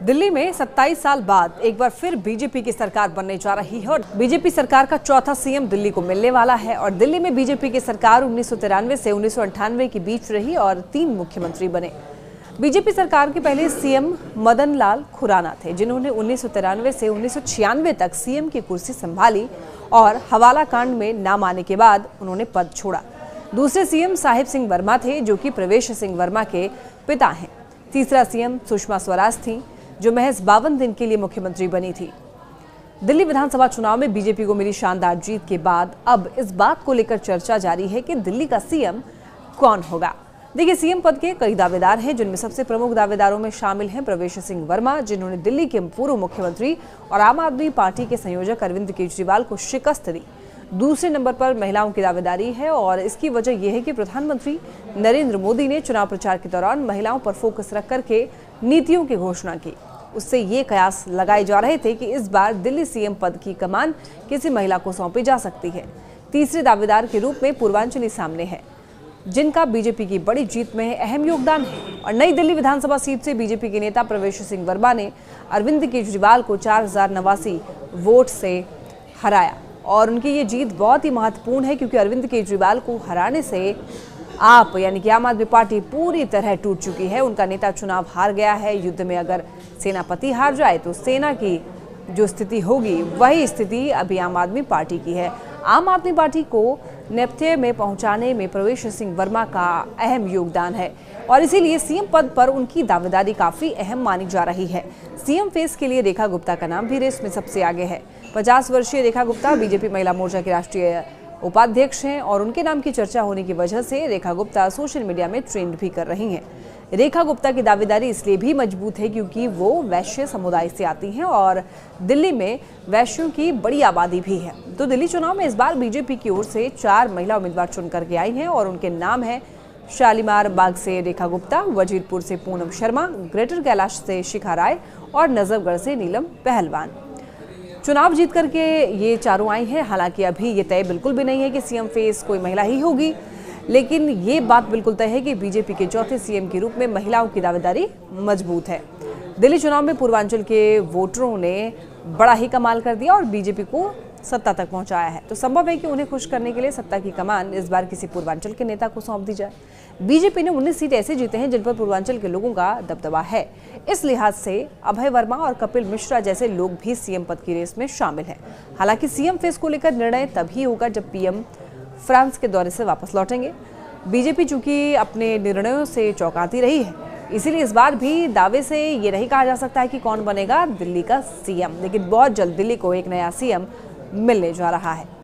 दिल्ली में 27 साल बाद एक बार फिर बीजेपी की सरकार बनने जा रही है और बीजेपी सरकार का चौथा सीएम दिल्ली को मिलने वाला है। और दिल्ली में बीजेपी की सरकार 1993 से 1998 के बीच रही और 3 मुख्यमंत्री बने। बीजेपी सरकार के पहले सीएम मदन लाल खुराना थे, जिन्होंने 1993 से 1996 तक सीएम की कुर्सी संभाली और हवाला कांड में नाम आने के बाद उन्होंने पद छोड़ा। दूसरे सीएम साहिब सिंह वर्मा थे, जो कि प्रवेश सिंह वर्मा के पिता हैं। तीसरा सीएम सुषमा स्वराज थी, जो महज 52 दिन के लिए मुख्यमंत्री बनी थी। दिल्ली विधानसभा चुनाव में बीजेपी को मिली शानदार जीत के बाद अब इस बात को लेकर चर्चा जारी है कि दिल्ली का सीएम कौन होगा। देखिए, सीएम पद के कई दावेदार हैं, जिनमें सबसे प्रमुख दावेदारों में शामिल हैं प्रवेश सिंह वर्मा, जिन्होंने दिल्ली के पूर्व मुख्यमंत्री और आम आदमी पार्टी के संयोजक अरविंद केजरीवाल को शिकस्त दी। दूसरे नंबर पर महिलाओं की दावेदारी है और इसकी वजह यह है कि प्रधानमंत्री नरेंद्र मोदी ने चुनाव प्रचार के दौरान महिलाओं पर फोकस रख करके नीतियों की घोषणा की। उससे ये कयास लगाए जा रहे थे कि इस बार दिल्ली सीएम पद की कमान किसी महिला को सौंपी जा सकती है। तीसरे दावेदार के रूप में पूर्वांचली सामने है, जिनका बीजेपी की बड़ी जीत में अहम योगदान है। और नई दिल्ली विधानसभा सीट से बीजेपी के नेता प्रवेश सिंह वर्मा ने अरविंद केजरीवाल को 4089 वोट से हराया और उनकी ये जीत बहुत ही महत्वपूर्ण है, क्योंकि अरविंद केजरीवाल को हराने से आप यानी कि आम आदमी पार्टी पूरी तरह टूट चुकी है। उनका नेता चुनाव हार गया है। युद्ध में अगर सेनापति हार जाए तो सेना की जो स्थिति होगी वही स्थिति अभी आम आदमी पार्टी की है। आम आदमी पार्टी को नेपथ्य में पहुंचाने में प्रवेश सिंह वर्मा का अहम योगदान है और इसीलिए सीएम पद पर उनकी दावेदारी काफी अहम मानी जा रही है। सीएम फेस के लिए रेखा गुप्ता का नाम भी रेस में सबसे आगे है। 50 वर्षीय रेखा गुप्ता बीजेपी महिला मोर्चा की राष्ट्रीय उपाध्यक्ष हैं और उनके नाम की चर्चा होने की वजह से रेखा गुप्ता सोशल मीडिया में ट्रेंड भी कर रही हैं। रेखा गुप्ता की दावेदारी इसलिए भी मजबूत है क्योंकि वो वैश्य समुदाय से आती हैं और दिल्ली में वैश्यों की बड़ी आबादी भी है। तो दिल्ली चुनाव में इस बार बीजेपी की ओर से 4 महिला उम्मीदवार चुन करके आई हैं और उनके नाम है शालीमार बाग से रेखा गुप्ता, वजीरपुर से पूनम शर्मा, ग्रेटर कैलाश से शिखा राय और नजफगढ़ से नीलम पहलवान। चुनाव जीत करके ये चारों आई हैं। हालांकि अभी ये तय बिल्कुल भी नहीं है कि सीएम फेस कोई महिला ही होगी, लेकिन ये बात बिल्कुल तय है कि बीजेपी के चौथे सीएम के रूप में महिलाओं की दावेदारी मजबूत है। दिल्ली चुनाव में पूर्वांचल के वोटरों ने बड़ा ही कमाल कर दिया और बीजेपी को सत्ता तक पहुंचाया है। तो संभव है कि उन्हें खुश करने के लिए सत्ता की कमान इस बार किसी पूर्वांचल के नेता को सौंप दी जाए। बीजेपी ने 19 सीट ऐसे जीते हैं जिन पर पूर्वांचल के लोगों का दबदबा है। इस लिहाज से अभय वर्मा और कपिल मिश्रा जैसे लोग भी सीएम पद की रेस में शामिल हैं। हालांकि सीएम फेस को लेकर निर्णय तभी होगा जब पीएम फ्रांस के दौरे से वापस लौटेंगे। बीजेपी चूंकि अपने निर्णयों से चौंकाती रही है, इसीलिए इस बार भी दावे से ये नहीं कहा जा सकता है कि कौन बनेगा दिल्ली का सीएम, लेकिन बहुत जल्द दिल्ली को एक नया सीएम मिलने जा रहा है।